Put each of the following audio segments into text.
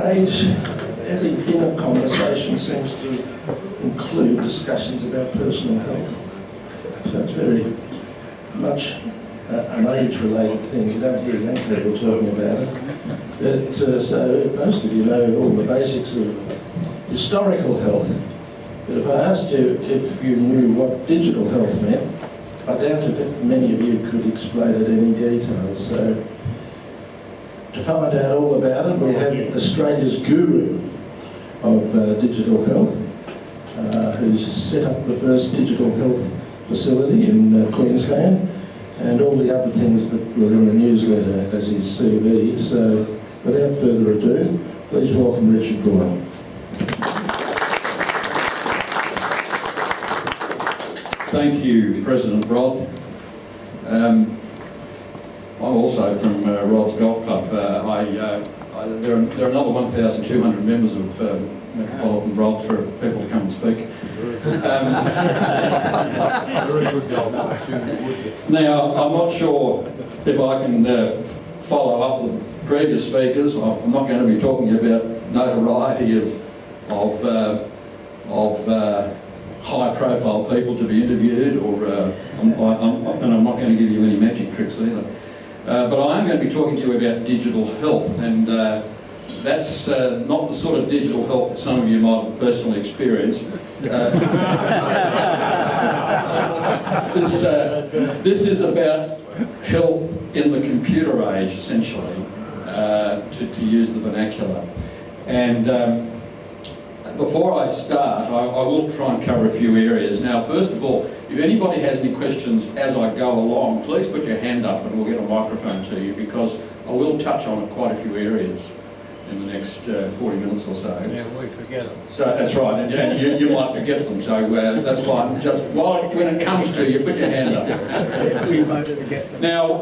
age, every dinner conversation seems to include discussions about personal health. So it's very much an age-related thing. You don't hear young people talking about it. But, so most of you know all the basics of historical health. But if I asked you if you knew what digital health meant, I doubt if many of you could explain it in any detail. So to find out all about it, we have Australia's guru of digital health, who's set up the first digital health facility in Queensland, and all the other things that were in the newsletter as his CV. So without further ado, please welcome Richard Royle. Thank you, President Rod. I'm also from Rod's Golf Club. There are another 1,200 members of Metropolitan Rod for people to come and speak. Now, I'm not sure if I can follow up the previous speakers. I'm not going to be talking about notoriety of high-profile people to be interviewed, or and I'm not going to give you any magic tricks either. But I am going to be talking to you about digital health, and that's not the sort of digital health that some of you might have personally experienced. This is about health in the computer age, essentially, to use the vernacular. And before I start, I will try and cover a few areas. Now, first of all, if anybody has any questions as I go along, please put your hand up and we'll get a microphone to you, because I will touch on quite a few areas in the next 40 minutes or so. Yeah, we forget them. So that's right, and you might forget them, so that's fine. Just when it comes to you, put your hand up. We might forget them. Now,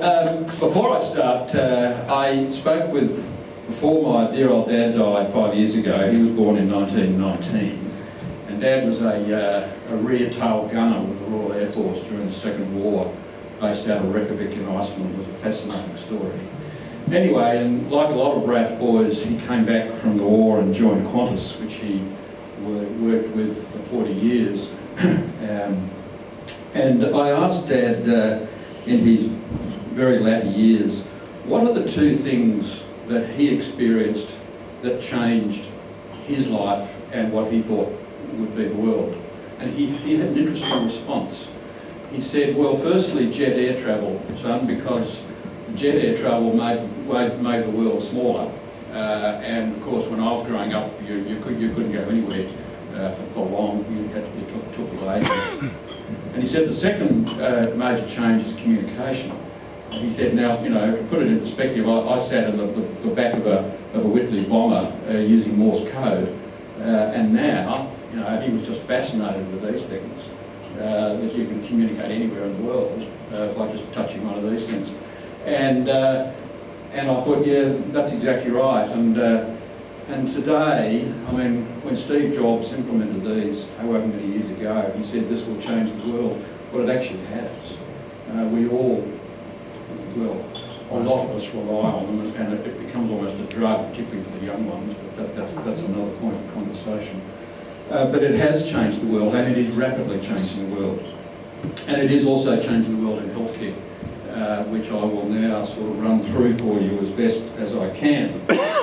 before I start, I spoke with, before my dear old dad died 5 years ago. He was born in 1919, and Dad was a rear tail gunner with the Royal Air Force during the Second War, based out of Reykjavik in Iceland. It was a fascinating story. Anyway, and like a lot of RAF boys, he came back from the war and joined Qantas, which he worked with for 40 years. And I asked Dad in his very latter years, what are the two things that he experienced that changed his life and what he thought would be the world? And he had an interesting response. He said, well, firstly, jet air travel, son, because jet air travel made the world smaller. And of course, when I was growing up, you couldn't go anywhere for long. It took you ages. And he said the second major change is communication. He said, now, you know, to put it in perspective, I sat in the back of a Whitley bomber using Morse code, and now, you know, he was just fascinated with these things, that you can communicate anywhere in the world by just touching one of these things. And I thought, yeah, that's exactly right. And today, I mean, when Steve Jobs implemented these, however many years ago, he said this will change the world. Well, it actually has. We all, well, a lot of us rely on them, and it becomes almost a drug, particularly for the young ones, but that's another point of conversation. But it has changed the world, and it is rapidly changing the world. And it is also changing the world in healthcare, which I will now sort of run through for you as best as I can.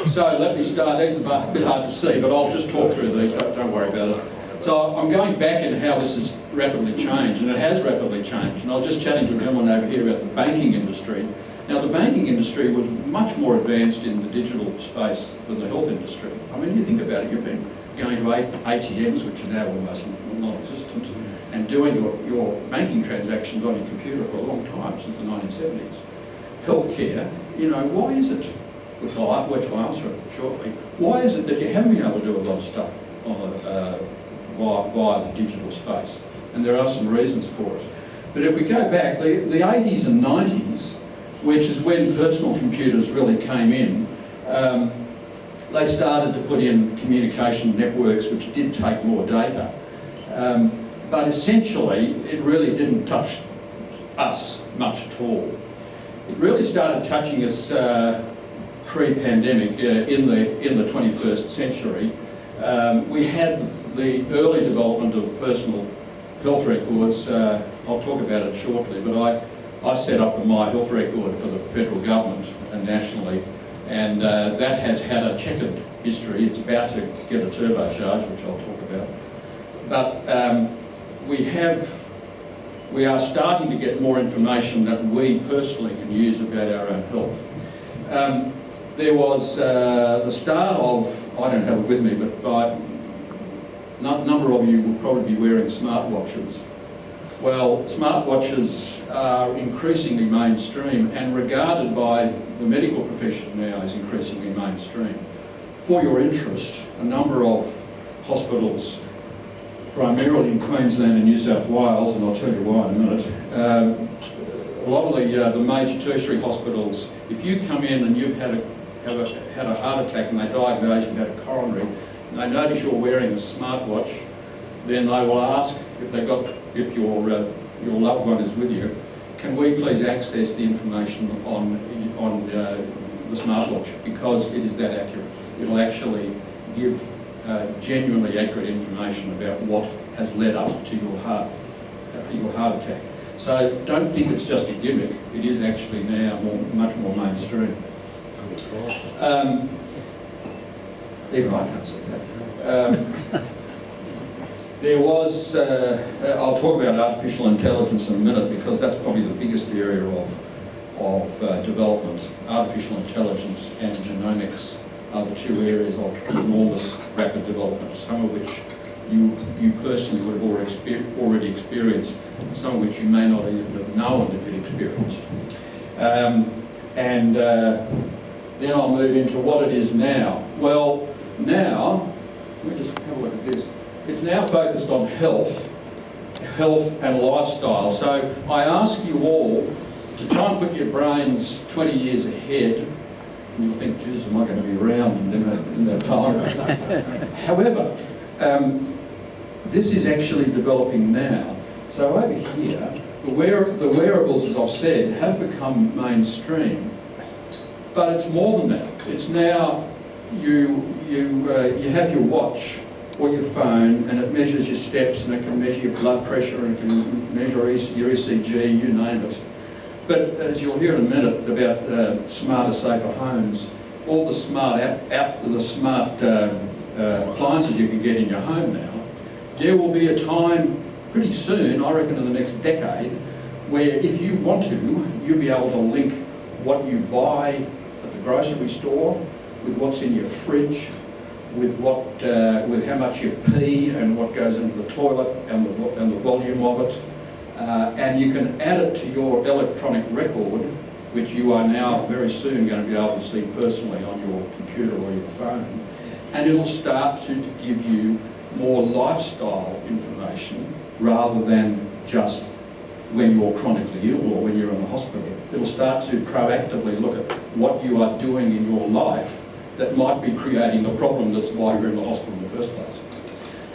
So let me start. These are a bit hard to see, but I'll just talk through these, don't worry about it. So I'm going back into how this has rapidly changed, and it has rapidly changed. And I was just chatting to a gentleman over here about the banking industry. Now, the banking industry was much more advanced in the digital space than the health industry. I mean, you think about it, you've been going to ATMs, which are now almost non-existent, and doing your banking transactions on your computer for a long time, since the 1970s. Healthcare, you know, why is it, which I'll answer shortly, why is it that you haven't been able to do a lot of stuff on via the digital space? And there are some reasons for it. But if we go back, the 80s and 90s, which is when personal computers really came in, they started to put in communication networks which did take more data. But essentially, it really didn't touch us much at all. It really started touching us pre-pandemic, in the 21st century, we had the early development of personal health records. I'll talk about it shortly, but I set up my health record for the federal government and nationally, and that has had a checkered history. It's about to get a turbocharge, which I'll talk about. But we are starting to get more information that we personally can use about our own health. There was the start of, I don't have it with me, but by a number of you will probably be wearing smartwatches. Well, smartwatches are increasingly mainstream and regarded by the medical profession now as increasingly mainstream. For your interest, a number of hospitals, primarily in Queensland and New South Wales, and I'll tell you why in a minute, a lot of the major tertiary hospitals, if you come in and you've had a heart attack and they diagnose you had a coronary, and they notice you're wearing a smartwatch, then they will ask if your loved one is with you, can we please access the information on the smartwatch, because it is that accurate. It'll actually give genuinely accurate information about what has led up to your heart attack. So don't think it's just a gimmick. It is actually now much more mainstream. Even I can't say that. There was, I'll talk about artificial intelligence in a minute, because that's probably the biggest area of development. Artificial intelligence and genomics are the two areas of enormous rapid development, some of which you personally would have already experienced, some of which you may not even have known that you'd experienced. Then I'll move into what it is now. Well, now, let me just have a look at this. It's now focused on health and lifestyle. So I ask you all to try and put your brains 20 years ahead, and you'll think, geez, am I going to be around in that time? However, this is actually developing now. So over here, the wearables, as I've said, have become mainstream, but it's more than that. It's now you have your watch or your phone, and it measures your steps, and it can measure your blood pressure, and it can measure your ECG, you name it. But as you'll hear in a minute about smarter, safer homes, all the smart appliances you can get in your home now, there will be a time pretty soon, I reckon in the next decade, where if you want to, you'll be able to link what you buy at the grocery store with what's in your fridge, with how much you pee and what goes into the toilet and the volume of it, and you can add it to your electronic record, which you are now very soon going to be able to see personally on your computer or your phone, and it'll start to give you more lifestyle information rather than just when you're chronically ill or when you're in the hospital. It'll start to proactively look at what you are doing in your life that might be creating the problem that's why you're in the hospital in the first place.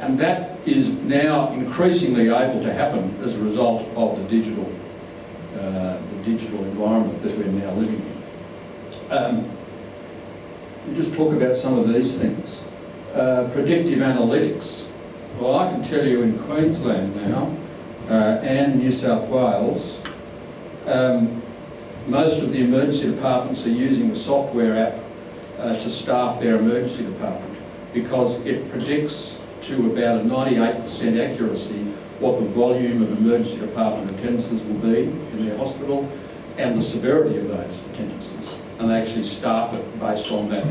And that is now increasingly able to happen as a result of the digital environment that we're now living in. We just talk about some of these things. Predictive analytics. Well, I can tell you in Queensland now and New South Wales, most of the emergency departments are using the software app to staff their emergency department, because it predicts to about a 98% accuracy what the volume of emergency department attendances will be in their hospital and the severity of those attendances, and they actually staff it based on that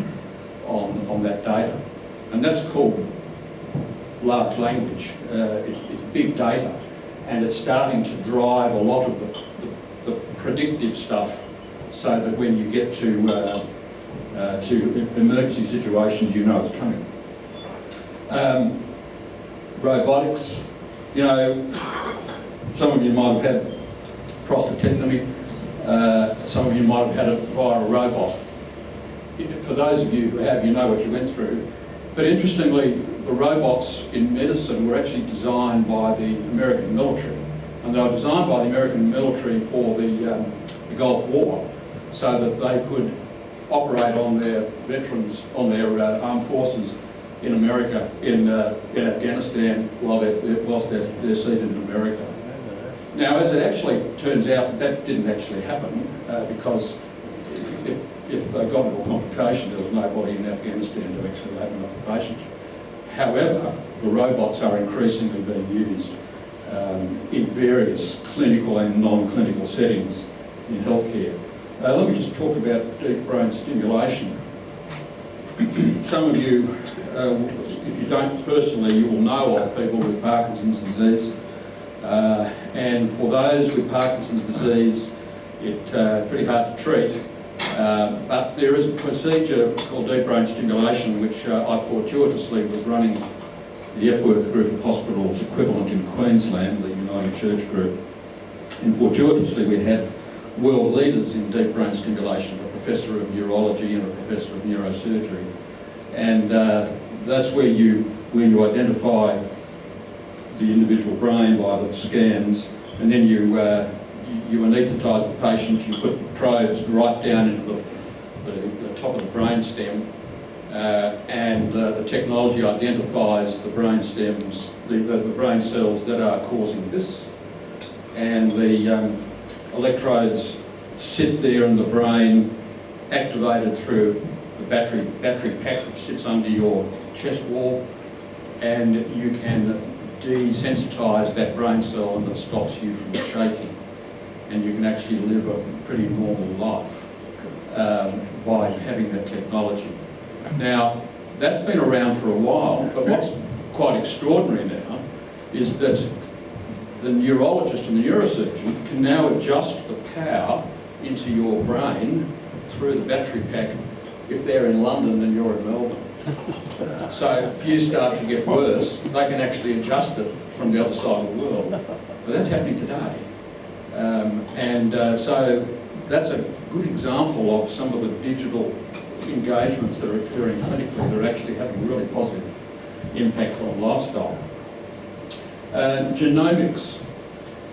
data. And that's called large language. It's big data, and it's starting to drive a lot of the predictive stuff, so that when you get to emergency situations, you know it's coming. Robotics, you know, some of you might have had prostatectomy, some of you might have had it via a robot. For those of you who have, you know what you went through. But interestingly, the robots in medicine were actually designed by the American military, and they were designed by the American military for the Gulf War, so that they could operate on their veterans, on their armed forces in America, in Afghanistan, whilst they're seated in America. Now, as it actually turns out, that didn't actually happen because if they got into a complication, there was nobody in Afghanistan to actually open up the patient. However, the robots are increasingly being used in various clinical and non-clinical settings in healthcare. Let me just talk about deep brain stimulation. Some of you, if you don't personally, you will know of people with Parkinson's disease. And for those with Parkinson's disease, it's pretty hard to treat. But there is a procedure called deep brain stimulation, which I fortuitously was running the Epworth group of hospitals equivalent in Queensland, the United Church group. And fortuitously we had world leaders in deep brain stimulation, a professor of neurology and a professor of neurosurgery. And that's where you identify the individual brain by the scans, and then you anaesthetise the patient, you put probes right down into the top of the brain stem, and the technology identifies the brain stems, the brain cells that are causing this, and the electrodes sit there in the brain, activated through the battery pack which sits under your chest wall, and you can desensitise that brain cell, and that stops you from shaking, and you can actually live a pretty normal life by having that technology. Now, that's been around for a while, but what's quite extraordinary now is that the neurologist and the neurosurgeon can now adjust the power into your brain through the battery pack if they're in London and you're in Melbourne. So if you start to get worse, they can actually adjust it from the other side of the world. But that's happening today. So that's a good example of some of the digital engagements that are occurring clinically that are actually having a really positive impact on lifestyle. Genomics,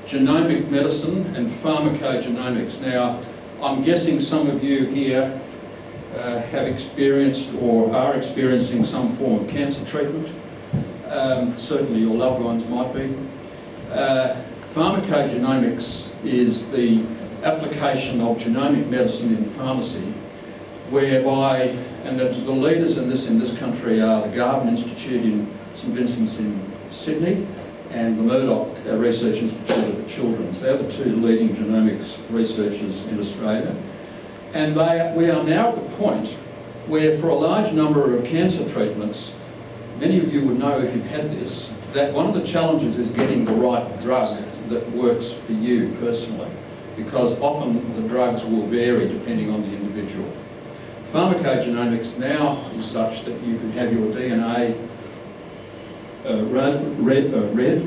genomic medicine and pharmacogenomics. Now, I'm guessing some of you here have experienced or are experiencing some form of cancer treatment. Certainly your loved ones might be. Pharmacogenomics is the application of genomic medicine in pharmacy, whereby, and the leaders in this country are the Garvan Institute in St Vincent's in Sydney and the Murdoch Research Institute of the Children's. They're the two leading genomics researchers in Australia. And we are now at the point where for a large number of cancer treatments, many of you would know if you've had this, that one of the challenges is getting the right drug that works for you personally, because often the drugs will vary depending on the individual. Pharmacogenomics now is such that you can have your DNA read,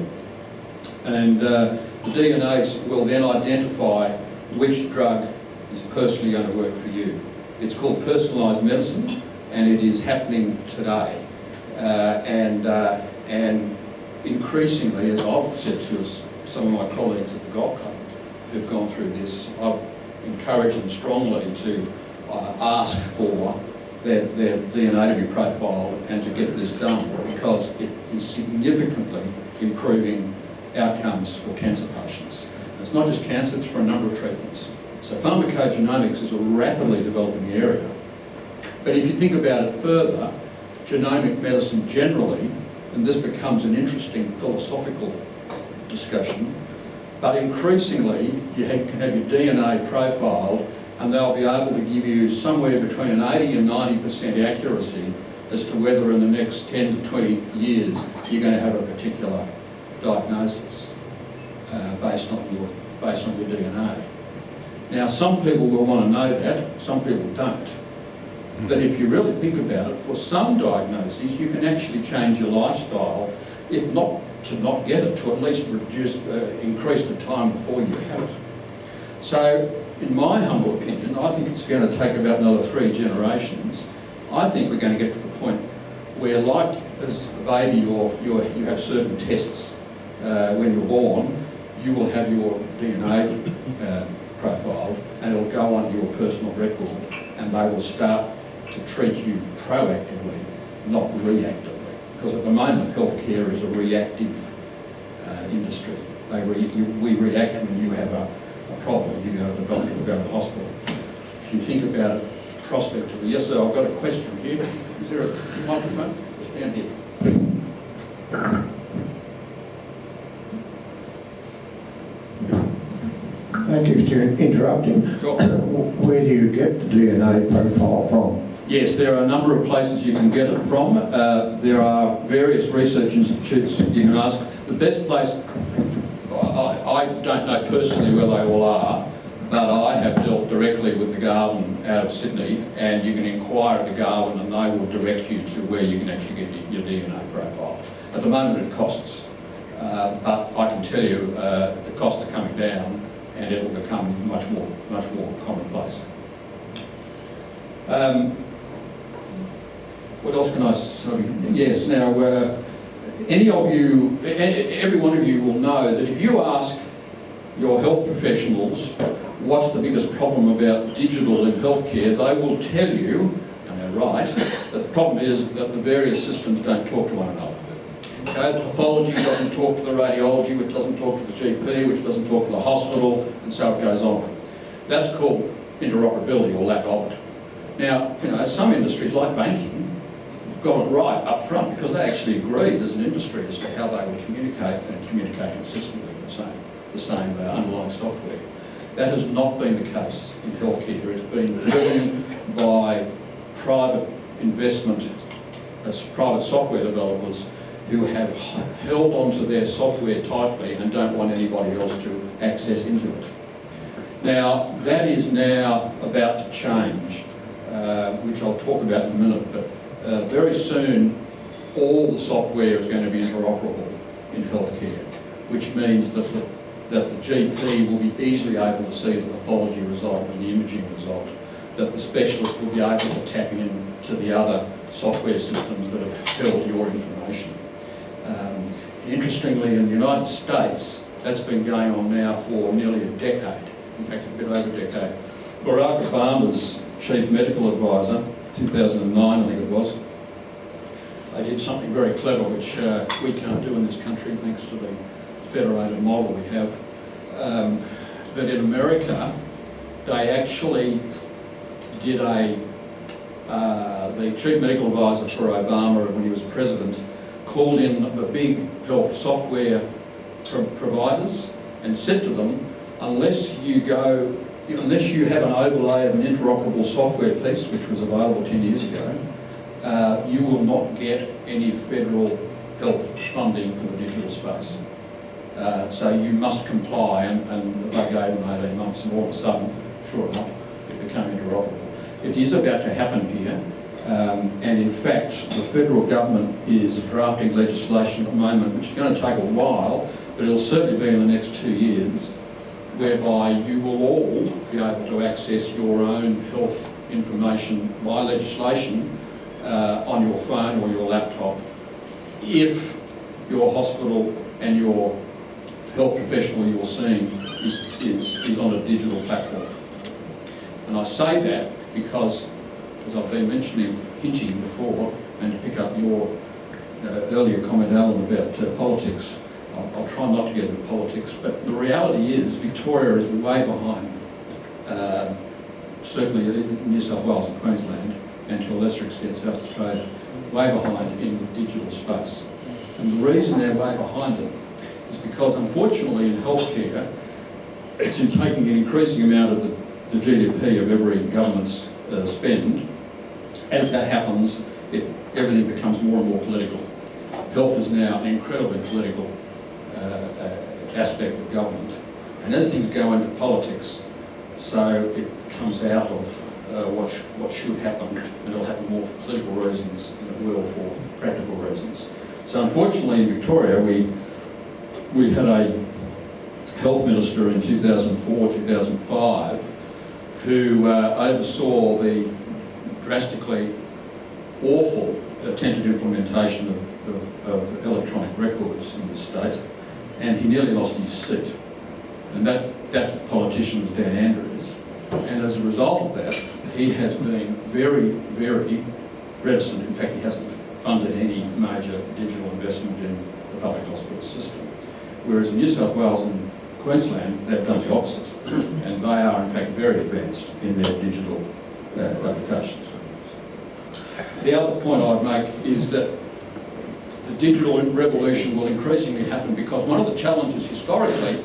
and the DNA will then identify which drug is personally going to work for you. It's called personalised medicine, and it is happening today. And increasingly, as I've said to some of my colleagues at the Golf Club who've gone through this, I've encouraged them strongly to ask for their DNA to be profiled and to get this done, because it is significantly improving outcomes for cancer patients. And it's not just cancer, it's for a number of treatments. So pharmacogenomics is a rapidly developing area. But if you think about it further, genomic medicine generally, and this becomes an interesting philosophical discussion, but increasingly you can have your DNA profiled, and they'll be able to give you somewhere between an 80 and 90% accuracy as to whether in the next 10 to 20 years you're going to have a particular diagnosis based on your DNA. Now, some people will want to know that, some people don't. But if you really think about it, for some diagnoses, you can actually change your lifestyle, if not to not get it, to at least increase the time before you have it. So, in my humble opinion, I think it's going to take about another 3 generations. I think we're going to get to the point where, like as a baby, or you have certain tests when you're born, you will have your DNA profiled, and it'll go onto your personal record, and they will start to treat you proactively, not reactively. Because at the moment, healthcare is a reactive industry. We react when you have a problem, you go to the doctor, you go to the hospital. If you think about it prospectively, yes sir, I've got a question here. Is there a microphone? Just down here. Thank you for interrupting. Sure. Where do you get the DNA profile from? Yes, there are a number of places you can get it from. There are various research institutes you can ask. The best place, I don't know personally where they all are, but I have dealt directly with the Garvan out of Sydney, and you can inquire at the Garvan and they will direct you to where you can actually get your DNA profile. At the moment it costs, but I can tell you the costs are coming down and it will become much more commonplace. What else can I say? Yes, now, any of you, every one of you will know that if you ask your health professionals what's the biggest problem about digital in healthcare, they will tell you, and they're right, that the problem is that the various systems don't talk to one another. Okay, the pathology doesn't talk to the radiology, which doesn't talk to the GP, which doesn't talk to the hospital, and so it goes on. That's called interoperability, or lack of it. Now, some industries like banking got it right up front because they actually agreed as an industry as to how they would communicate and communicate consistently with the same underlying software. That has not been the case in healthcare. It's been driven by private investment, private software developers who have held onto their software tightly and don't want anybody else to access into it. Now, that is now about to change, which I'll talk about in a minute, but very soon all the software is going to be interoperable in healthcare, which means that the GP will be easily able to see the pathology result and the imaging result, that the specialist will be able to tap into the other software systems that have held your information. Interestingly, in the United States, that's been going on now for nearly a decade, in fact a bit over a decade. Barack Obama's chief medical advisor, 2009 I think it was, they did something very clever which we can't do in this country thanks to the federated model we have. But in America, they actually did the chief medical advisor for Obama when he was president called in the big health software providers and said to them, unless you have an overlay of an interoperable software piece, which was available 10 years ago, you will not get any federal health funding for the digital space. So you must comply, and they gave them 18 months, and all of a sudden, sure enough, it became interoperable. It is about to happen here, and in fact, the federal government is drafting legislation at the moment, which is going to take a while, but it'll certainly be in the next 2 years, whereby you will all be able to access your own health information by legislation on your phone or your laptop if your hospital and your health professional you're seeing is on a digital platform. And I say that because, as I've been hinting before, and to pick up your earlier comment, Alan, about politics, I'll try not to get into politics, but the reality is Victoria is way behind, certainly New South Wales and Queensland, and to a lesser extent South Australia, way behind in the digital space. And the reason they're way behind it is because, unfortunately, in healthcare, it's in taking an increasing amount of the GDP of every government's spend. As that happens, everything becomes more and more political. Health is now an incredibly political aspect of government. And as things go into politics, so it comes out of what should happen, and it'll happen more for political reasons than it will for practical reasons. So unfortunately in Victoria, we had a health minister in 2004, 2005, who oversaw the drastically awful attempted implementation of electronic records in the state, and he nearly lost his seat. And that politician was Dan Andrews. as a result of that, he has been very, very reticent. In fact, he hasn't funded any major digital investment in the public hospital system. Whereas in New South Wales and Queensland, they've done the opposite. And they are, in fact, very advanced in their digital applications. The other point I'd make is that the digital revolution will increasingly happen because one of the challenges historically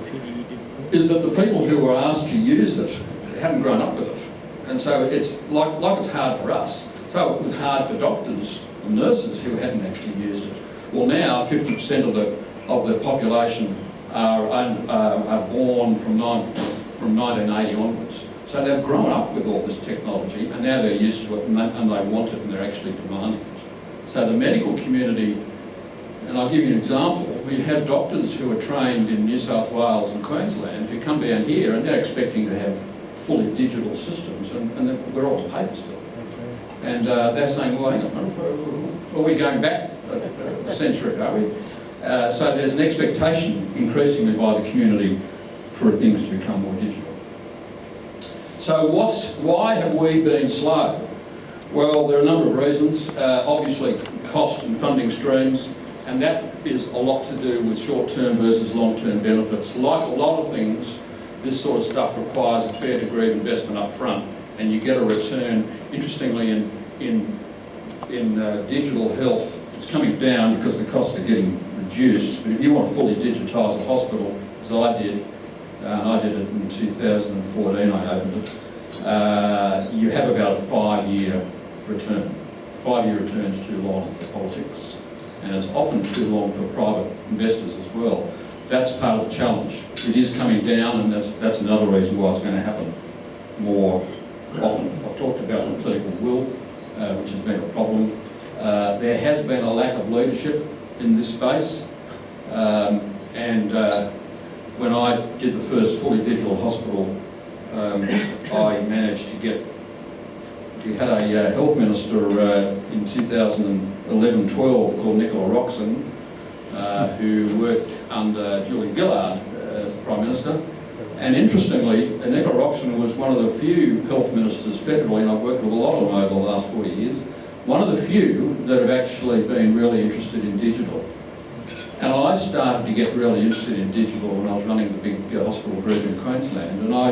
is that the people who were asked to use it haven't grown up with it. And so it's like it's hard for us. So it was hard for doctors and nurses who hadn't actually used it. Well, now 50% of the population are born from 1980 onwards. So they've grown up with all this technology and now they're used to it and they want it and they're actually demanding it. So the medical community, and I'll give you an example, we have doctors who are trained in New South Wales and Queensland who come down here and they're expecting to have fully digital systems and we're all on paper still. And they're saying, well, hang on, are we going back a century, are we? So there's an expectation increasingly by the community for things to become more digital. So why have we been slow? Well, there are a number of reasons. Obviously, cost and funding streams, and that is a lot to do with short-term versus long-term benefits. Like a lot of things, this sort of stuff requires a fair degree of investment up front, and you get a return. Interestingly, in digital health, it's coming down because the costs are getting reduced. But if you want to fully digitise a hospital, as I did it in 2014, I opened it, you have about a 5-year return. 5-year return's too long for politics, and it's often too long for private investors as well. That's part of the challenge. It is coming down, and that's another reason why it's going to happen more often. I've talked about the political will, which has been a problem. There has been a lack of leadership in this space, and when I did the first fully digital hospital, I managed to get, we had a health minister in 2011-12 called Nicola Roxon, who worked under Julie Gillard as the Prime Minister. And interestingly, Nicola Roxon was one of the few health ministers federally, and I've worked with a lot of them over the last 40 years, one of the few that have actually been really interested in digital. And I started to get really interested in digital when I was running the big hospital group in Queensland. And I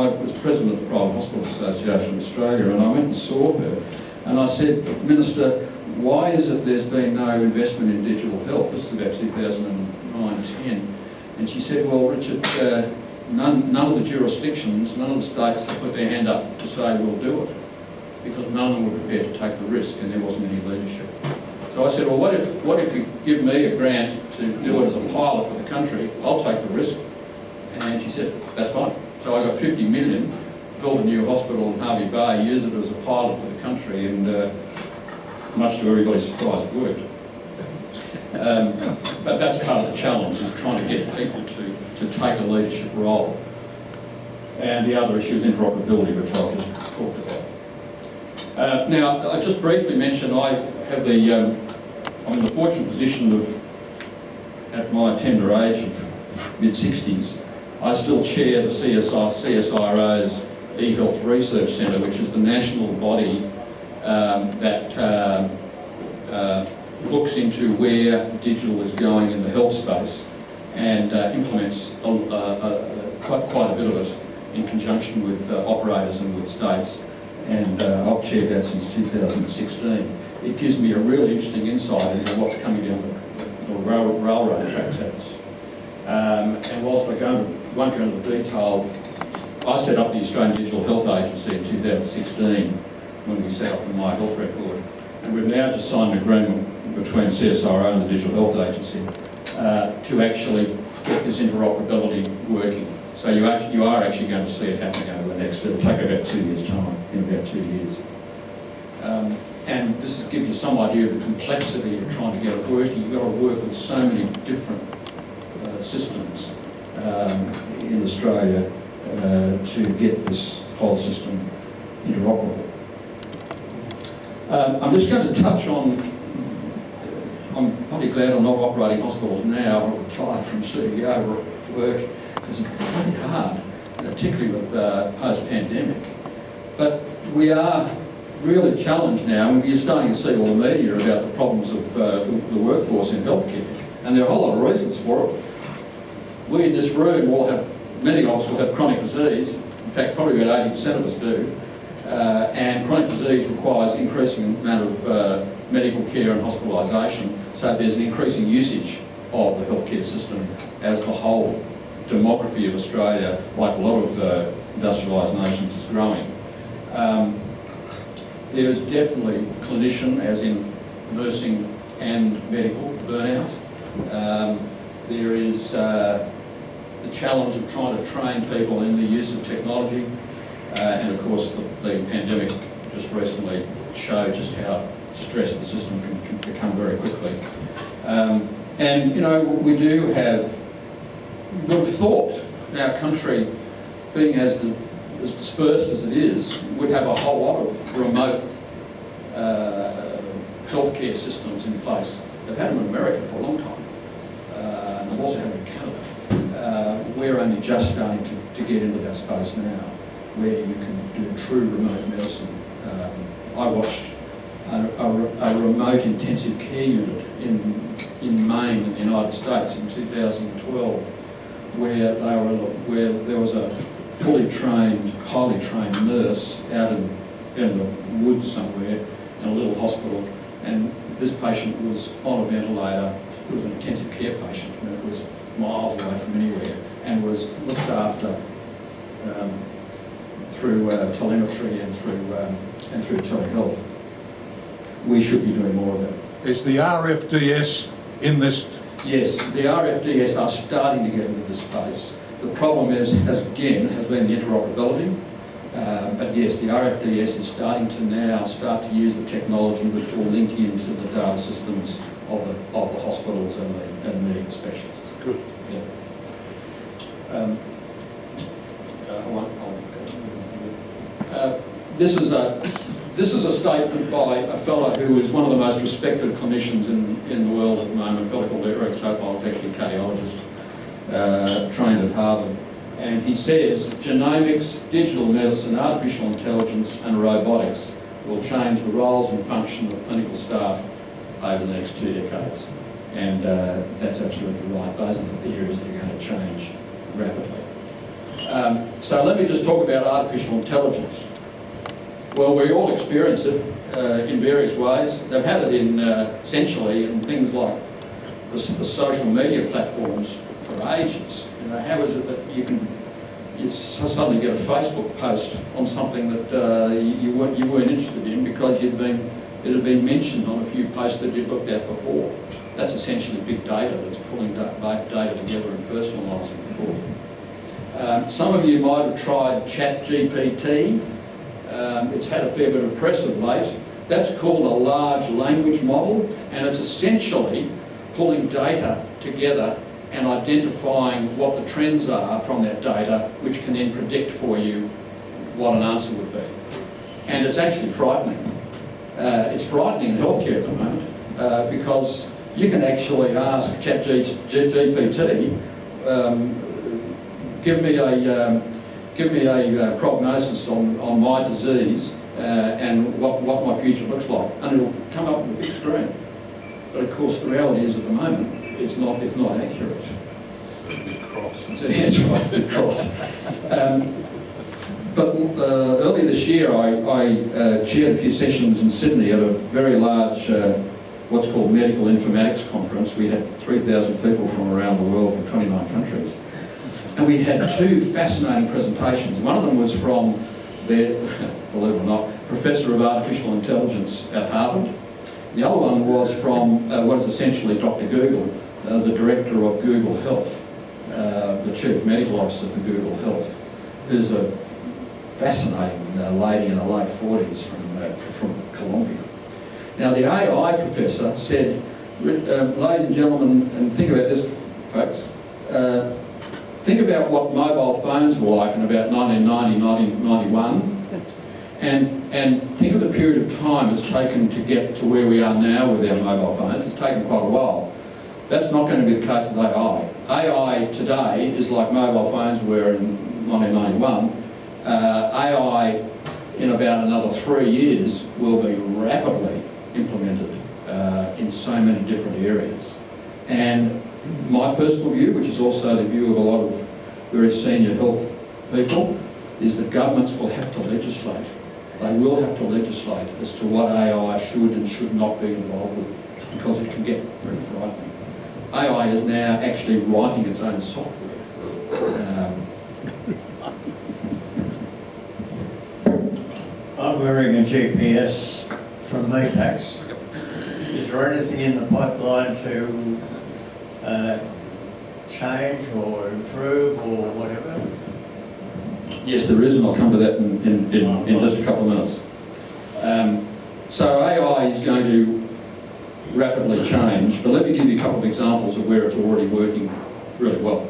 was president of the Private Hospital Association of Australia, and I went and saw her. And I said, Minister, why is it there's been no investment in digital health? This is about 2009-10. And she said, well, Richard, none of the jurisdictions, none of the states have put their hand up to say we'll do it, because none of them were prepared to take the risk and there wasn't any leadership. So I said, well, what if you give me a grant to do it as a pilot for the country? I'll take the risk. And she said, that's fine. So I got 50 million, built a new hospital in Harvey Bay, used it as a pilot for the country, and much to everybody's surprise, it worked. But that's part of the challenge, is trying to get people to take a leadership role. And the other issue is interoperability, which I've just talked about. Now, I just briefly mentioned I have I'm in the fortunate position of, at my tender age of mid-60s, I still chair the CSIRO's eHealth Research Centre, which is the national body that looks into where digital is going in the health space and implements quite a bit of it in conjunction with operators and with states. And I've chaired that since 2016. It gives me a really interesting insight into what's coming down the railroad tracks at us. And whilst I won't go into the detail, I set up the Australian Digital Health Agency in 2016 when we set up the My Health Record. And we've now just signed an agreement between CSIRO and the Digital Health Agency to actually get this interoperability working. So you are actually going to see it happening over the next, it'll take about 2 years' time, in about 2 years. And this gives you some idea of the complexity of trying to get it working. You've got to work with so many different systems in Australia to get this whole system interoperable. I'm just going to touch on, I'm probably glad I'm not operating hospitals now. I'm retired from CEO work, because it's pretty hard, particularly with post-pandemic. But we are really challenged now, and we're starting to see all the media about the problems of the workforce in healthcare, and there are a whole lot of reasons for it. We in this room all have, many of us will have chronic disease. In fact, probably about 80% of us do. And chronic disease requires increasing amount of medical care and hospitalisation, so there's an increasing usage of the healthcare system as the whole demography of Australia, like a lot of industrialised nations, is growing. There is definitely clinician, as in nursing and medical, burnout. There is the challenge of trying to train people in the use of technology, and of course the pandemic just recently showed just how stressed the system can become very quickly. And you know, we do have, we've thought our country, being as dispersed as it is, would have a whole lot of remote healthcare systems in place. They've had them in America for a long time. They've also had them in Canada. We're only just starting to get into that space now, where you can do true remote medicine. I watched a remote intensive care unit in Maine in the United States in 2012, where there was a fully trained, highly trained nurse out in the woods somewhere in a little hospital, and this patient was on a ventilator. It was an intensive care patient, and it was miles away from anywhere, and was looked after through telemetry and through telehealth. We should be doing more of that. Is the RFDS in this? Yes, the RFDS are starting to get into this space. The problem has been the interoperability. But yes, the RFDS is starting to now use the technology which will link into the data systems of the hospitals and the medical specialists. Good. Yeah. This is a statement by a fellow who is one of the most respected clinicians in the world at the moment, a fellow called Eric Topol. He's actually a cardiologist, trained at Harvard. And he says, genomics, digital medicine, artificial intelligence and robotics will change the roles and function of clinical staff over the next 2 decades. And that's absolutely right. Those are the theories that are going to change rapidly. So let me just talk about artificial intelligence. Well, we all experience it in various ways. They've had it in, essentially, in things like the social media platforms for ages. You know, how is it that you suddenly get a Facebook post on something that you weren't interested in because it had been mentioned on a few posts that you'd looked at before? That's essentially big data that's pulling data together and personalising it for you. Some of you might have tried ChatGPT. It's had a fair bit of press of late. That's called a large language model, and it's essentially pulling data together and identifying what the trends are from that data, which can then predict for you what an answer would be. And it's actually frightening. It's frightening in healthcare at the moment because you can actually ask ChatGPT, give me a prognosis on my disease and what my future looks like, and it'll come up on the big screen. But of course, the reality is at the moment, it's not accurate. Big cross. That's right, big cross. But earlier this year, I chaired a few sessions in Sydney at a very large, what's called medical informatics conference. We had 3,000 people from around the world from 29 countries. And we had two fascinating presentations. One of them was from the, believe it or not, Professor of Artificial Intelligence at Harvard. The other one was from what is essentially Dr. Google, the director of Google Health, the chief medical officer for Google Health, who's a fascinating lady in her late 40s from Colombia. Now the AI professor said, ladies and gentlemen, and think about this, folks, think about what mobile phones were like in about 1990, 1991, and think of the period of time it's taken to get to where we are now with our mobile phones. It's taken quite a while. That's not going to be the case with AI. AI today is like mobile phones were in 1991. AI in about another 3 years will be rapidly implemented in so many different areas. And my personal view, which is also the view of a lot of very senior health people, is that governments will have to legislate. They will have to legislate as to what AI should and should not be involved with, because it can get pretty frightening. AI is now actually writing its own software. I'm wearing a GPS from MEPAX. Is there anything in the pipeline to change or improve or whatever? Yes, there is, and I'll come to that in just a couple of minutes. So AI is going to rapidly change, but let me give you a couple of examples of where it's already working really well.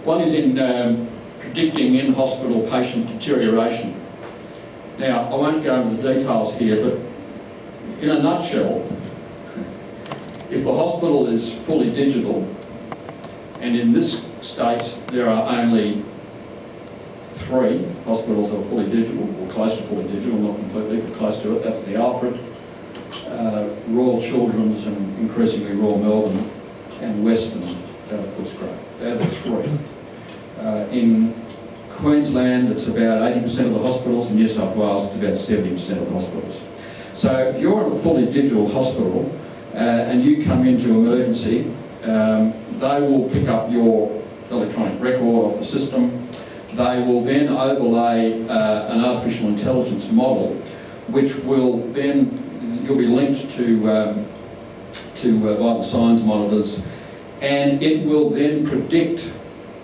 One is in predicting in-hospital patient deterioration. Now, I won't go into the details here, but in a nutshell, if the hospital is fully digital, and in this state there are only 3 hospitals that are fully digital, or close to fully digital, not completely, but close to it. That's the Alfred, Royal Children's, and increasingly Royal Melbourne, and Western Footscray. They're the 3. In Queensland, it's about 80% of the hospitals. In New South Wales, it's about 70% of the hospitals. So if you're in a fully digital hospital and you come into emergency, they will pick up your electronic record off the system. They will then overlay an artificial intelligence model, which will then, you'll be linked to vital signs monitors, and it will then predict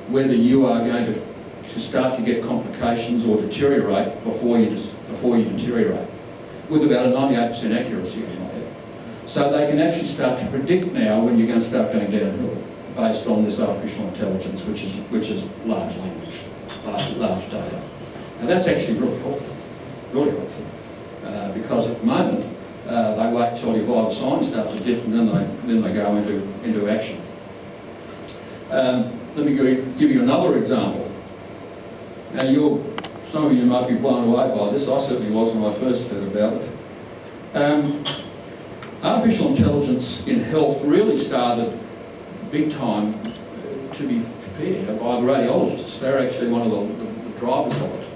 whether you are going to start to get complications or deteriorate before you deteriorate, with about a 98% accuracy on that. So they can actually start to predict now when you're going to start going downhill, based on this artificial intelligence, which is large language, large data. And that's actually really helpful, because at the moment they wait till your vital signs start to dip, and then they go into action. Let me give you another example. Now, some of you might be blown away by this. I certainly was when I first heard about it. Artificial intelligence in health really started big time, to be fair, by the radiologists. They're actually one of the drivers of it.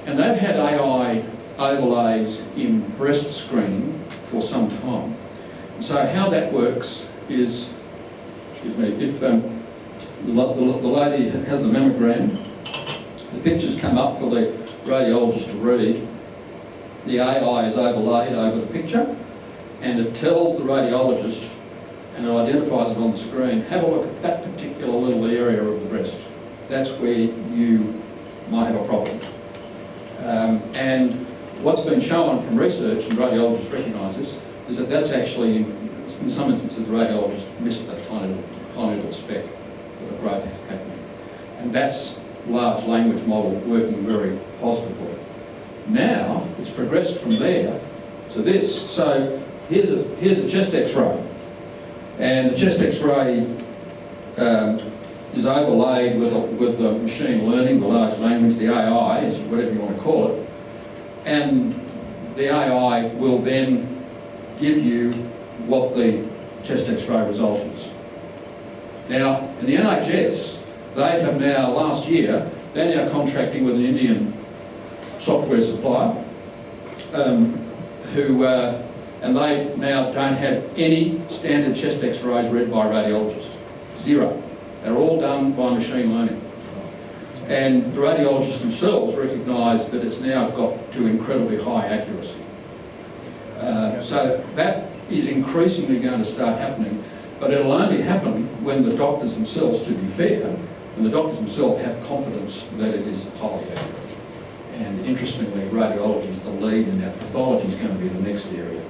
And they've had AI overlays in breast screening for some time. So how that works is, excuse me, if the lady has the mammogram, the pictures come up for the radiologist to read. The AI is overlaid over the picture, and it tells the radiologist, and it identifies it on the screen, have a look at that particular little area of the breast. That's where you might have a problem. And what's been shown from research, and radiologists recognise this, is that that's actually, in some instances, the radiologist missed that tiny little speck of the growth happening. And that's large language model working very positively. Now, it's progressed from there to this. So here's a chest X-ray. And the chest X-ray is overlaid with the machine learning, the large language, the AI, is whatever you want to call it. And the AI will then give you what the chest X-ray result is. Now, in the NHS, they have now, last year, they're now contracting with an Indian software supplier and they now don't have any standard chest X-rays read by a radiologist. 0. They're all done by machine learning. And the radiologists themselves recognise that it's now got to incredibly high accuracy. So that is increasingly going to start happening, but it'll only happen when the doctors themselves, to be fair, when the doctors themselves have confidence that it is highly accurate. And interestingly, radiology is the lead in that. Pathology is going to be the next area.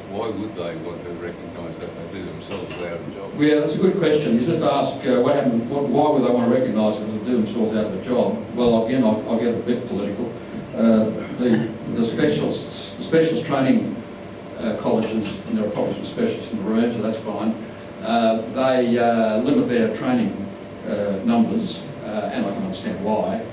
Why would they want to recognise that they do themselves out of a job? Yeah, that's a good question. You just ask what happened. Why would they want to recognise it as they do themselves out of a job? Well, again, I'll get a bit political. The specialist training colleges, and there are probably some specialists in the room, so that's fine. They limit their training numbers, and I can understand why.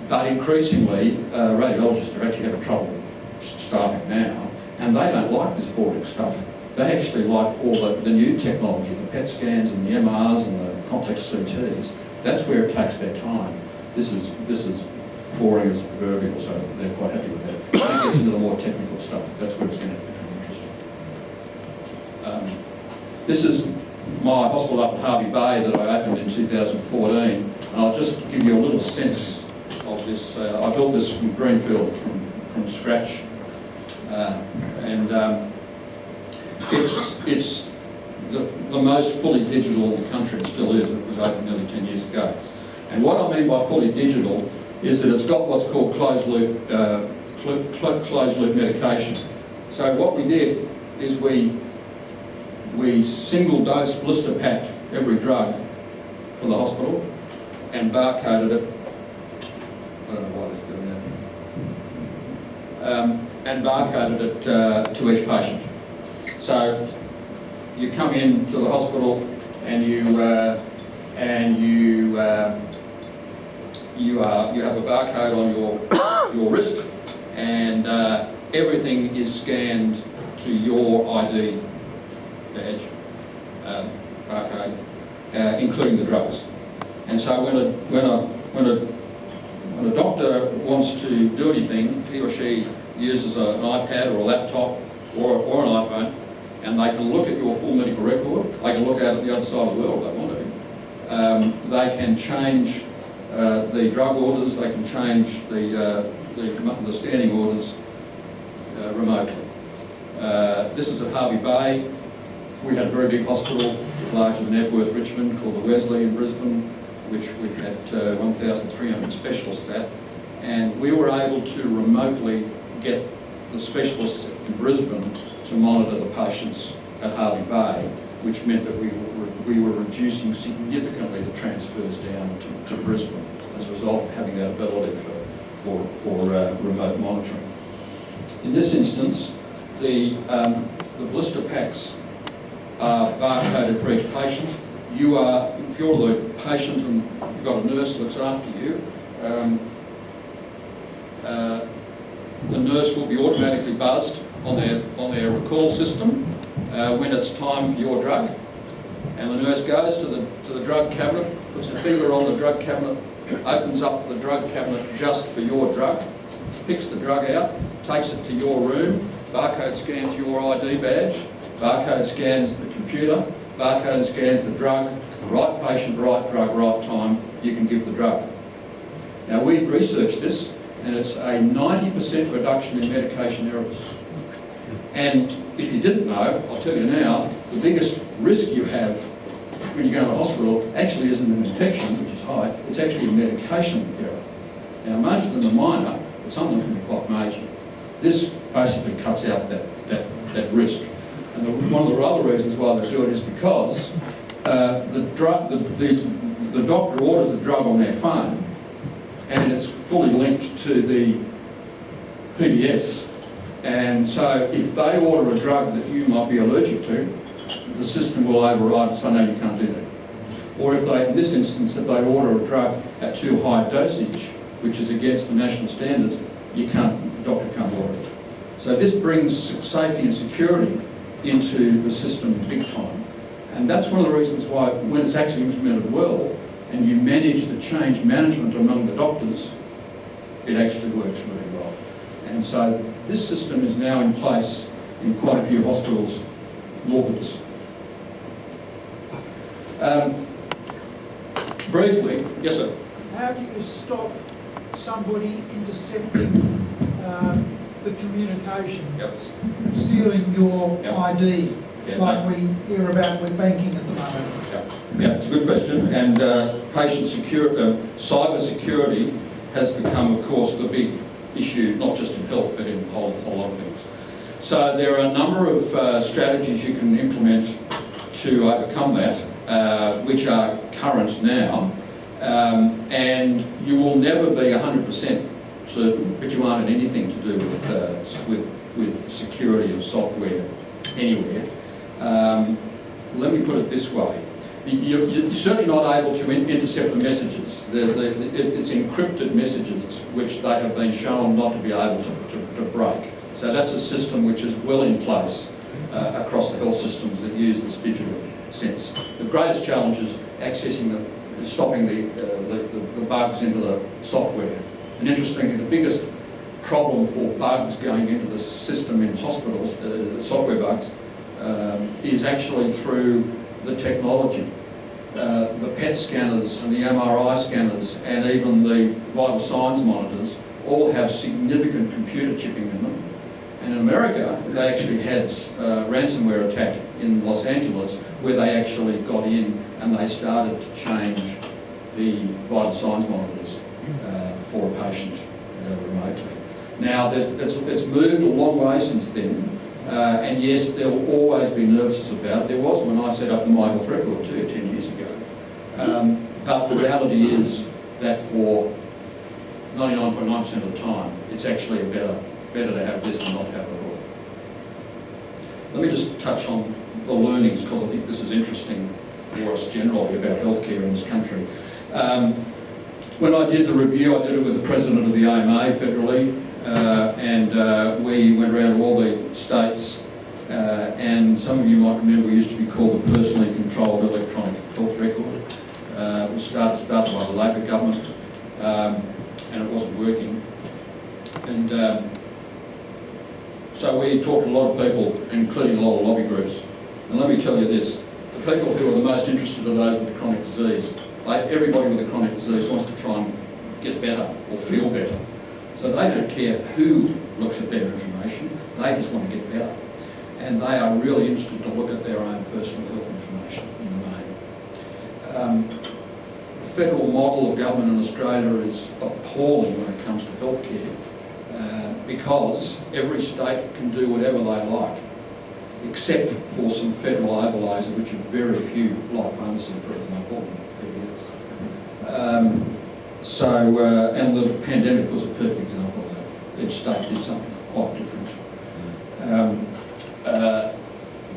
But increasingly, radiologists are actually having trouble staffing now, and they don't like this boring stuff. They actually like all the new technology, the PET scans and the MRs and the complex CTs. That's where it takes their time. This is boring as a proverbial, so they're quite happy with that. When it gets into the more technical stuff, that's where it's going to become interesting. This is my hospital up at Harvey Bay that I opened in 2014, and I'll just give you a little sense of this. I built this from greenfield, from scratch, and it's the most fully digital in the country. It still is. It was opened nearly 10 years ago. And what I mean by fully digital is that it's got what's called closed loop medication. So what we did is we single dose blister packed every drug for the hospital and barcoded it. I don't know why this is doing that. And barcoded it to each patient. So you come into the hospital and you have a barcode on your wrist, and everything is scanned to your ID badge, barcode, including the drugs. And so when a doctor wants to do anything, he or she uses an iPad or a laptop or an iPhone, and they can look at your full medical record. They can look out at the other side of the world if they want to. They can change the drug orders. They can change the standing orders remotely. This is at Harvey Bay. We had a very big hospital, larger than Epworth, Richmond, called the Wesley in Brisbane, which we had 1,300 specialists at, and we were able to remotely get the specialists in Brisbane to monitor the patients at Harvey Bay, which meant that we were reducing significantly the transfers down to Brisbane as a result of having that ability for remote monitoring. In this instance, the blister packs are barcoded for each patient. If you're the patient and you've got a nurse who looks after you, the nurse will be automatically buzzed on their recall system when it's time for your drug, and the nurse goes to the drug cabinet, puts her finger on the drug cabinet, opens up the drug cabinet just for your drug, picks the drug out, takes it to your room, barcode scans your ID badge, barcode scans the computer, barcode scans the drug, right patient, right drug, right time, you can give the drug. Now we researched this, and it's a 90% reduction in medication errors. And if you didn't know, I'll tell you now, the biggest risk you have when you go to the hospital actually isn't an infection, which is high, it's actually a medication error. Now most of them are minor, but some of them can be quite major. This basically cuts out that risk. And one of the other reasons why they do it is because the doctor orders the drug on their phone, and it's fully linked to the PBS. And so if they order a drug that you might be allergic to, the system will override and say, no, you can't do that. Or if they, in this instance, if they order a drug at too high dosage, which is against the national standards, the doctor can't order it. So this brings safety and security into the system big time. And that's one of the reasons why, when it's actually implemented well, and you manage the change management among the doctors, it actually works really well. And so this system is now in place in quite a few hospitals north of us. Briefly, yes sir? How do you stop somebody intercepting the communication, stealing your ID, like we hear about with banking at the moment? Yeah, it's a good question. And cyber security has become, of course, the big issue, not just in health, but in a whole lot of things. So there are a number of strategies you can implement to overcome that, which are current now. And you will never be 100% certain, but you aren't in anything to do with security of software anywhere. Let me put it this way. You're certainly not able to intercept the messages. messages. It's encrypted messages which they have been shown not to be able to break. So that's a system which is well in place across the health systems that use this digital sense. The greatest challenge is stopping the bugs into the software. And interestingly, the biggest problem for bugs going into the system in hospitals, the software bugs, is actually through the technology. The PET scanners and the MRI scanners and even the vital signs monitors all have significant computer chipping in them. And in America, they actually had a ransomware attack in Los Angeles where they actually got in and they started to change the vital signs monitors for a patient remotely. Now, it's moved a long way since then. And yes, there will always be nervousness about it. There was when I set up the My Health Record too, 10 years ago. But the reality is that for 99.9% of the time, it's actually better to have this than not have it at all. Let me just touch on the learnings, because I think this is interesting for us generally about healthcare in this country. When I did the review, I did it with the President of the AMA federally, and we went around to all the states, and some of you might remember we used to be called the Personally Controlled Electronic Health Record. It was started by the Labor government, and it wasn't working. And so we talked to a lot of people, including a lot of lobby groups. And let me tell you this, the people who are the most interested are those with a chronic disease. Everybody with a chronic disease wants to try and get better or feel better. So they don't care who looks at their information, they just want to get better. And they are really interested to look at their own personal health information in the main. The federal model of government in Australia is appalling when it comes to healthcare, because every state can do whatever they like, except for some federal overlays, which are very few, like pharmacy, for example. And the pandemic was a perfect example of that. Each state did something quite different.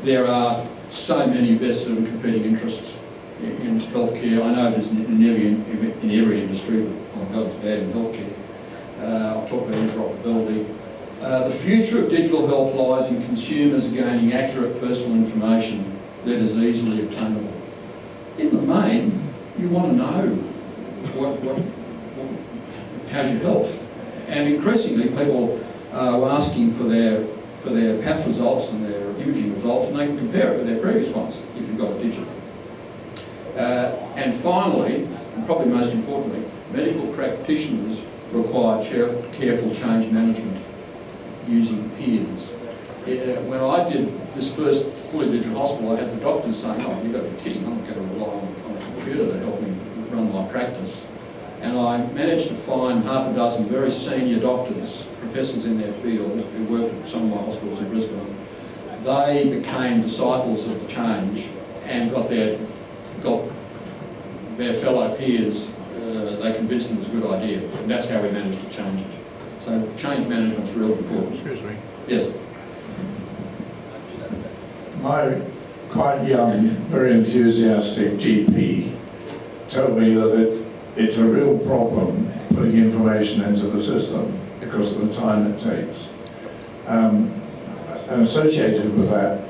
There are so many vested and competing interests in healthcare. I know it is nearly in every industry, but oh God, it's bad in healthcare. I've talked about interoperability. The future of digital health lies in consumers gaining accurate personal information that is easily obtainable. In the main, you want to know how's your health, and increasingly people are asking for their path results and their imaging results, and they can compare it with their previous ones if you've got it digital. And finally, and probably most importantly, medical practitioners require careful change management using peers. When I did this first fully digital hospital, I had the doctors saying, "Oh, you've got to be kidding, I'm not going to rely on a computer to help me run my practice." And I managed to find half a dozen very senior doctors, professors in their field, who worked at some of my hospitals in Brisbane. They became disciples of the change and got their fellow peers, they convinced them it was a good idea. And that's how we managed to change it. So change management's really important. Excuse me. Yes. My quite young, very enthusiastic GP told me that it's a real problem putting information into the system because of the time it takes. And associated with that,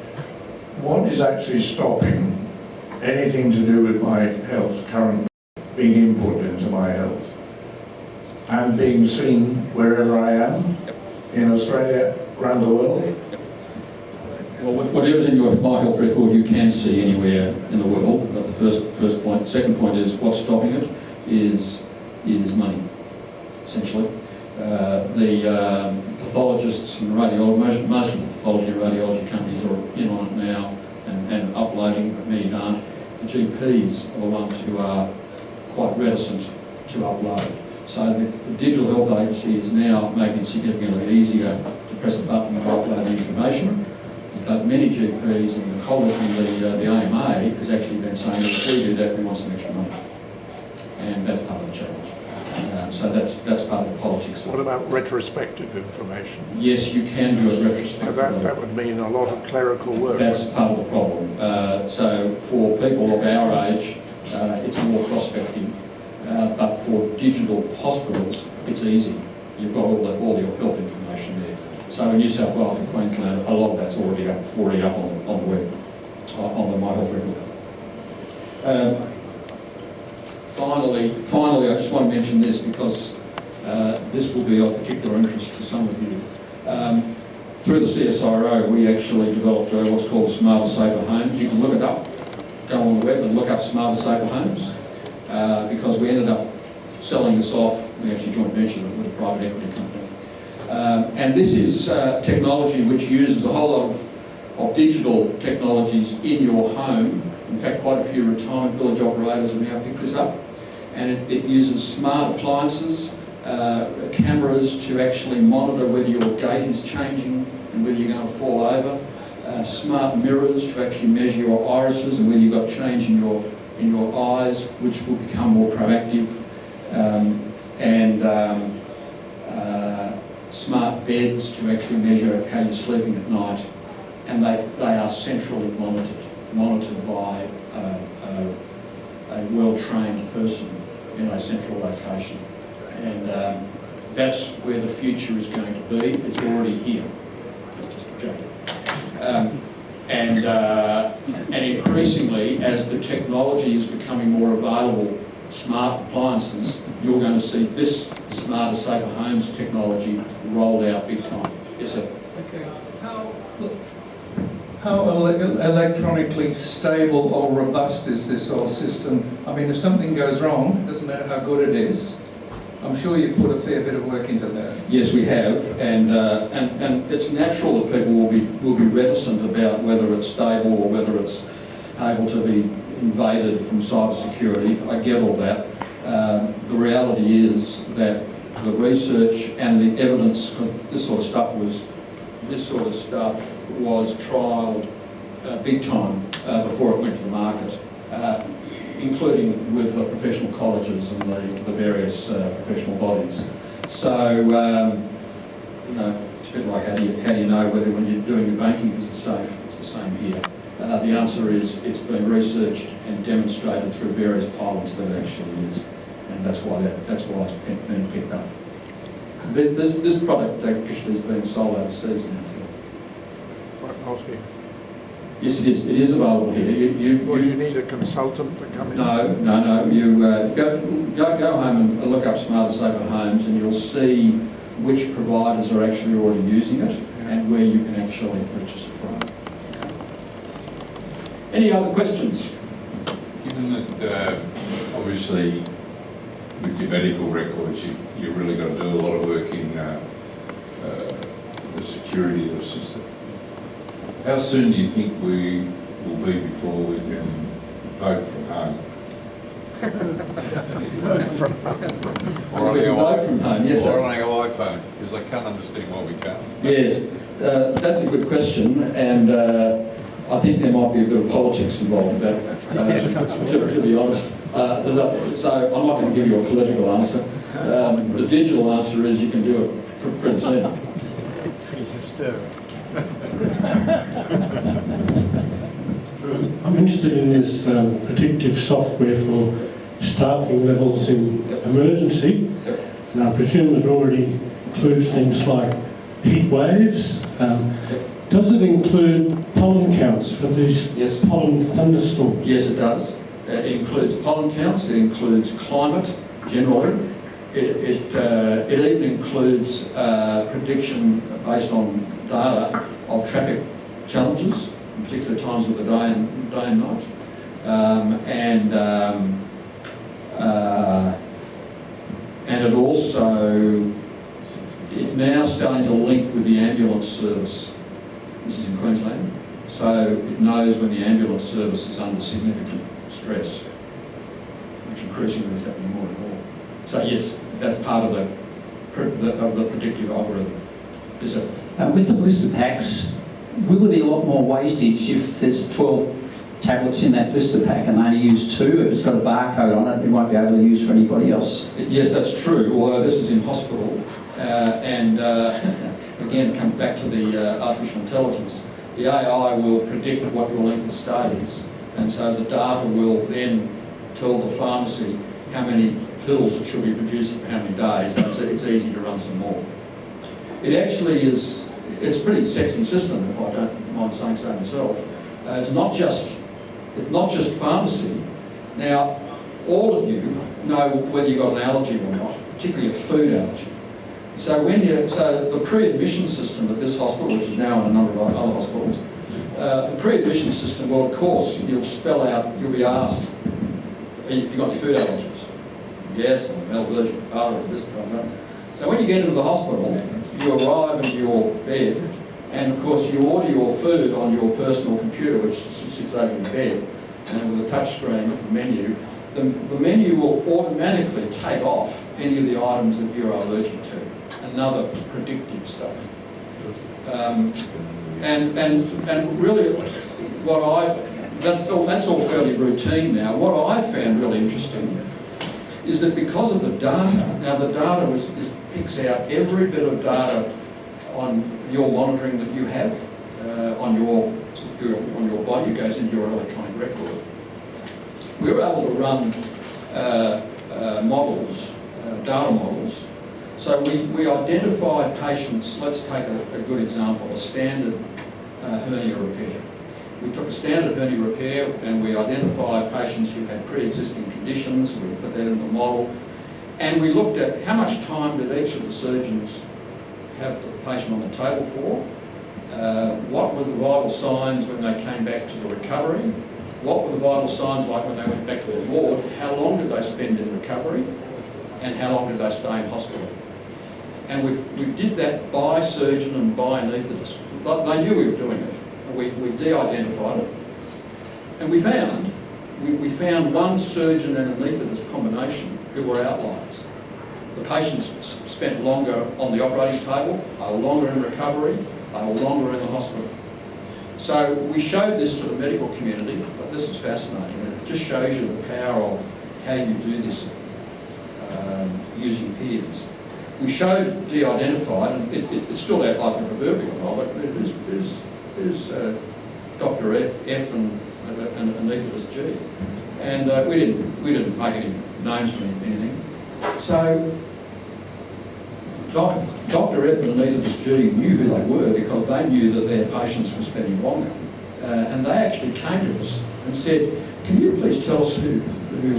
what is actually stopping anything to do with my health currently being input into my health and being seen wherever I am, in Australia, around the world? Well, whatever's in your My Health Record you can see anywhere in the world. That's the first point. Second point is what's stopping it is money, essentially. The pathologists and radiologists, most of the pathology and radiology companies are in on it now and uploading, but many aren't. The GPs are the ones who are quite reticent to upload. So the Digital Health Agency is now making it significantly easier to press a button and upload information. But many GPs and the college and the AMA has actually been saying, if we do that, we want some extra money. And that's part of the challenge. So that's part of the politics. What about retrospective information? Yes, you can do it retrospectively. That would mean a lot of clerical work. That's part of the problem. So for people of our age, it's more prospective. But for digital hospitals, it's easy. You've got all your health information there. So in New South Wales and Queensland, a lot of that's already up on the web, on the My Health Record. Finally, I just want to mention this because this will be of particular interest to some of you. Through the CSIRO, we actually developed what's called Smarter Safer Homes. You can look it up, go on the web and look up Smarter Safer Homes, because we ended up selling this off. We actually joint ventured it with a private equity company. And this is technology which uses a whole lot of digital technologies in your home. In fact, quite a few retirement village operators have now picked this up. And it uses smart appliances, cameras to actually monitor whether your gait is changing and whether you're going to fall over, smart mirrors to actually measure your irises and whether you've got change in your eyes, which will become more proactive, and smart beds to actually measure how you're sleeping at night, and they are centrally monitored by a well-trained person in a central location. And that's where the future is going to be. It's already here. Just a joke. And increasingly, as the technology is becoming more available, smart appliances, you're going to see this Smarter Safer Homes technology rolled out big time. Yes, sir. Okay. How electronically stable or robust is this whole system? I mean, if something goes wrong, it doesn't matter how good it is. I'm sure you put a fair bit of work into that. Yes, we have, and it's natural that people will be reticent about whether it's stable or whether it's able to be invaded from cyber security. I get all that. The reality is that the research and the evidence, because this sort of stuff was trialled big time before it went to the market, including with the professional colleges and the various professional bodies. So, it's a bit like how do you know whether when you're doing your banking is safe? It's the same here. The answer is it's been researched and demonstrated through various pilots that it actually is, and that's why it's been picked up. This product actually is being sold overseas now too. Yes, it is. It is available here. You need a consultant to come in? No. You go home and look up Smarter Safer Homes, and you'll see which providers are actually already using it and where you can actually purchase it from. Any other questions? Given that obviously with your medical records, you really got to do a lot of work in the security of the system. How soon do you think we will be before we can vote from home? Or on Vote from home, yes. Or on our iPhone, because I can't understand why we can't. Yes, that's a good question, and I think there might be a bit of politics involved with that, to be honest. So I'm not going to give you a political answer. The digital answer is you can do it pretty soon. I'm interested in this predictive software for staffing levels in emergency, and I presume it already includes things like heat waves. Does it include pollen counts for these pollen thunderstorms? Yes, it does. It includes pollen counts, it includes climate generally. It even includes prediction based on data of traffic challenges, in particular times of the day and night. And it also is now starting to link with the ambulance service. This is in Queensland. So it knows when the ambulance service is under significant stress, which increasingly is happening more and more. So yes, that's part of the predictive algorithm. Is it? With the blister packs, will there be a lot more wastage if there's 12 tablets in that blister pack and they only use 2? If it's got a barcode on it, it won't be able to use for anybody else. Yes, that's true, although this is in hospital. Again, it comes back to the artificial intelligence. The AI will predict what your length of stay is, and so the data will then tell the pharmacy how many pills it should be producing for how many days, and it's easy to run some more. It actually is, it's a pretty sexy system, if I don't mind saying so myself. It's not just pharmacy. Now, all of you know whether you've got an allergy or not, particularly a food allergy. So the pre-admission system at this hospital, which is now in a number of other hospitals, the pre-admission system, well, of course, you'll be asked, you got any food allergies? Yes, I'm allergic to butter and this, blah, blah. So when you get into the hospital, you arrive into your bed, and of course you order your food on your personal computer, which sits over your bed, and with a touch screen menu, the menu will automatically take off any of the items that you're allergic to. Another predictive stuff. And really, that's all fairly routine now. What I found really interesting is that because of the data, now the data picks out every bit of data on your monitoring that you have on your body. It goes into your electronic record. We were able to run data models. So we identified patients. Let's take a good example, a standard hernia repair. We took a standard hernia repair and we identified patients who had pre-existing conditions. We put that in the model. And we looked at how much time did each of the surgeons have the patient on the table for, what were the vital signs when they came back to the recovery, what were the vital signs like when they went back to the ward, how long did they spend in recovery, and how long did they stay in hospital. And we did that by surgeon and by anaesthetist. They knew we were doing it. We de-identified it. And we found one surgeon and anaesthetist combination who were outliers. The patients spent longer on the operating table, they were longer in recovery, they were longer in the hospital. So we showed this to the medical community, but this is fascinating. It just shows you the power of how you do this using peers. We showed de-identified, and it's still out like the proverbial roll, but who's Dr. F and anaesthetist G. And we didn't make any names or anything. So Dr. F and anaesthetist G knew who they were because they knew that their patients were spending longer. And they actually came to us and said, can you please tell us who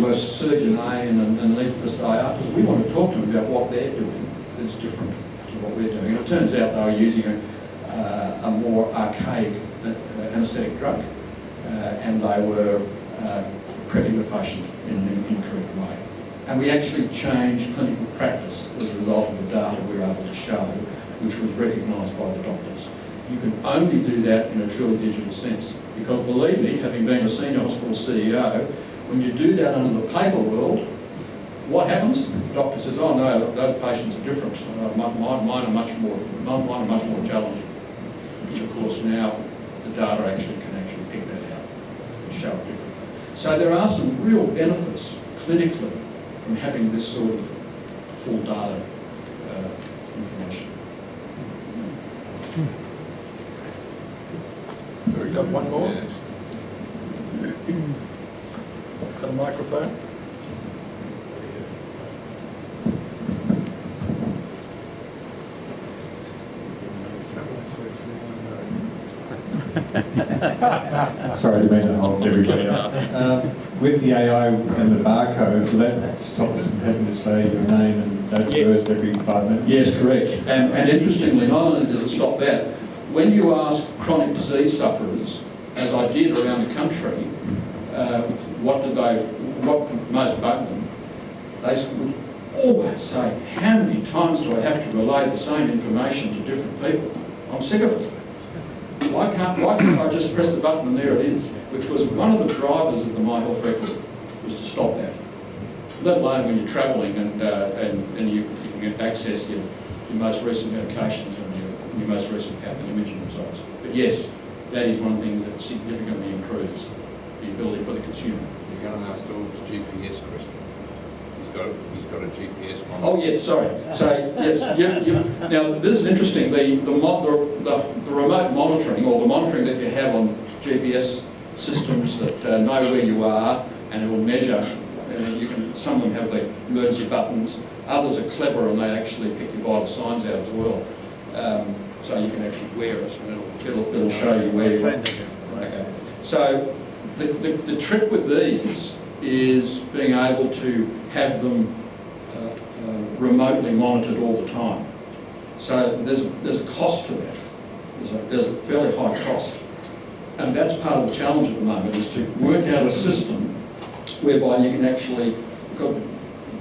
was surgeon A and anaesthetist A are, because we want to talk to them about what they're doing that's different to what we're doing. And it turns out they were using a more archaic anaesthetic drug, and they were prepping the patient in an incorrect way. And we actually changed clinical practice as a result of the data we were able to show, which was recognised by the doctors. You can only do that in a truly digital sense, because believe me, having been a senior hospital CEO, when you do that under the paper world, what happens? The doctor says, oh no, those patients are different. Mine are much more challenging. Which of course now the data can actually pick that out and show it differently. So there are some real benefits clinically from having this sort of full data information. We've got one more. Yes. Got a microphone? Sorry to mean to hold everybody up. With the AI and the barcode, will that stop us from having to say your name and date of birth every 5 minutes? Yes, correct. And interestingly, not only does it stop that, when you ask chronic disease sufferers, as I did around the country, what most bug them, they would always say, how many times do I have to relay the same information to different people? I'm sick of it. Why can't I just press the button and there it is? Which was one of the drivers of the My Health record, was to stop that. Let alone when you're travelling and you can access your most recent medications and your most recent pathoimaging results. But yes, that is one of the things that significantly improves the ability for the consumer. You're going to ask Dawn's GPS question. He's got a GPS one. Oh yes, sorry. So yes, now this is interesting. The remote monitoring, or the monitoring that you have on GPS systems that know where you are, and it will measure some of them have the emergency buttons. Others are clever and they actually pick your vital signs out as well. So you can actually wear it and it'll show you where you are. Okay. So the trick with these is being able to have them remotely monitored all the time. So there's a cost to that. There's a fairly high cost. And that's part of the challenge at the moment, is to work out a system whereby you can actually, because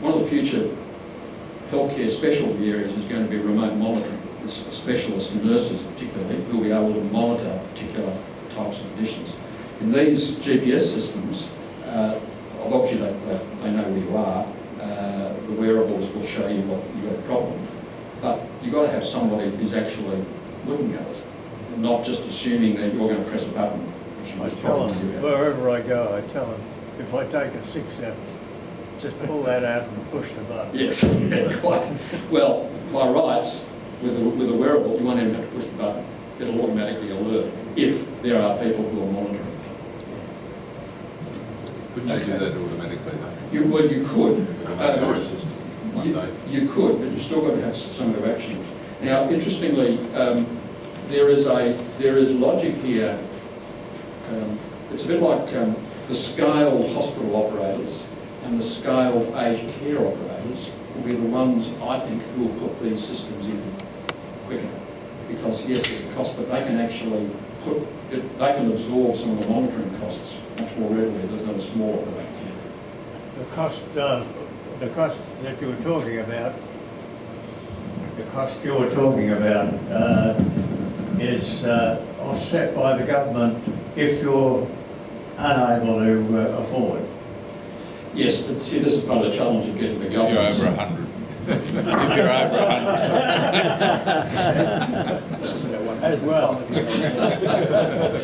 one of the future healthcare specialty areas is going to be remote monitoring. Specialist nurses particularly who will be able to monitor particular types of conditions. In these GPS systems, obviously they know where you are. The wearables will show you what you've got a problem. But you've got to have somebody who's actually looking at it, and not just assuming that you're going to press a button. Which I tell them, wherever I go, I tell them, if I take a 6-7, just pull that out and push the button. Yes, yeah, quite. Well, by rights, with a wearable, you won't even have to push the button. It'll automatically alert if there are people who are monitoring. Couldn't you do that automatically though? You could. You could, but you've still got to have some of action. Now, interestingly, there is logic here. It's a bit like the scaled hospital operators and the scaled aged care operators will be the ones, I think, who will put these systems in quicker. Because yes, there's a cost, but they can actually they can absorb some of the monitoring costs much more readily than a small operator can. The cost that you were talking about, is offset by the government if you're unable to afford. Yes, but see, this is part of the challenge of getting the government. If you're over 100. If you're over 100. As well.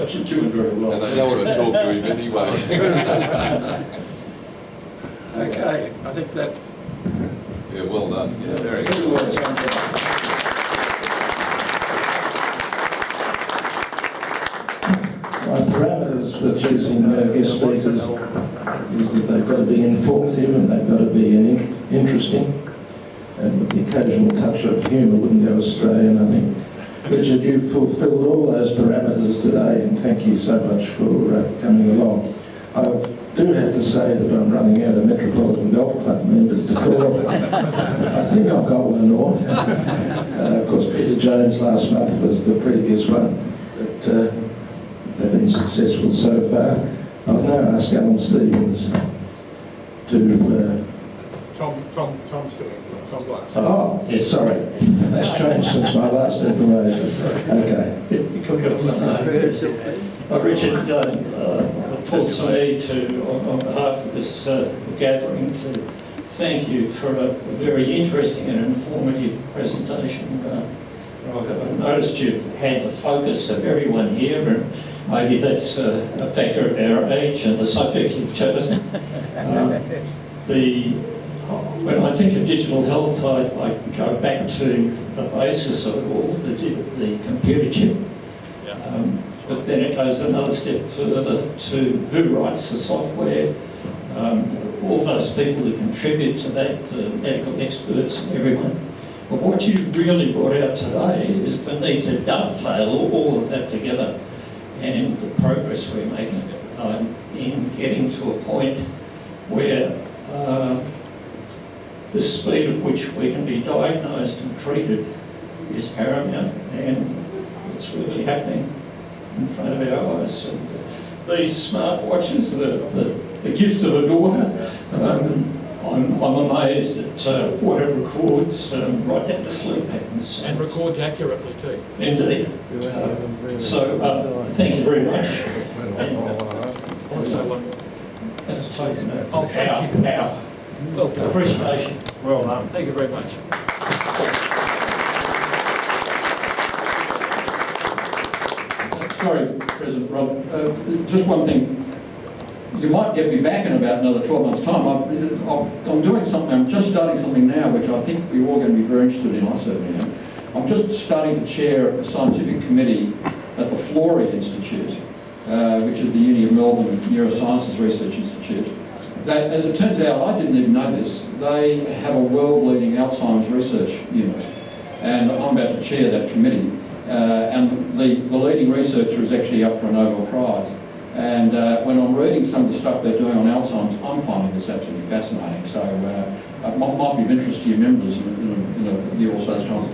She's doing very well. And they don't want to talk to him anyway. Okay, I think that... Yeah, well done. Yeah, very good. My parameters for choosing guest speakers is that they've got to be informative and they've got to be interesting, and with the occasional touch of humour wouldn't go astray. And I think, Richard, you've fulfilled all those parameters today, and thank you so much for coming along. I do have to say that I'm running out of Metropolitan Golf Club members to call. I think I've got one more. Of course, Peter Jones last month was the previous one, but they've been successful so far. I'll now ask Alan Stevens to... Tom Stewart. Tom Glass. Oh, yes, sorry. That's changed since my last information. Okay. Richard, falls to me on behalf of this gathering, to thank you for a very interesting and informative presentation. I've noticed you've had the focus of everyone here, and maybe that's a factor of our age and the subject you've chosen. When I think of digital health, I go back to the basis of it all, the computer chip. But then it goes another step further to who writes the software, all those people who contribute to that, medical experts and everyone. But what you've really brought out today is the need to dovetail all of that together, and the progress we're making in getting to a point where the speed at which we can be diagnosed and treated is paramount, and it's really happening in front of our eyes. And these smart watches, the gift of a daughter, I'm amazed at what it records right down to sleep patterns. And records accurately too. Indeed. So thank you very much. And, Also, that's a token of oh, thank you. our Well done. appreciation. Well done. Thank you very much. Sorry, President Rob, just one thing. You might get me back in about another 12 months' time. I'm doing something, I'm just starting something now, which I think we're all going to be very interested in. I certainly am. I'm just starting to chair a scientific committee at the Florey Institute, which is the Uni of Melbourne Neurosciences Research Institute, that, as it turns out, I didn't even know this, they have a world-leading Alzheimer's research unit, and I'm about to chair that committee. And the leading researcher is actually up for a Nobel Prize. And when I'm reading some of the stuff they're doing on Alzheimer's, I'm finding this absolutely fascinating. So it might be of interest to your members in a year or so's time.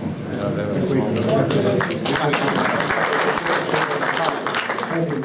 Thank you.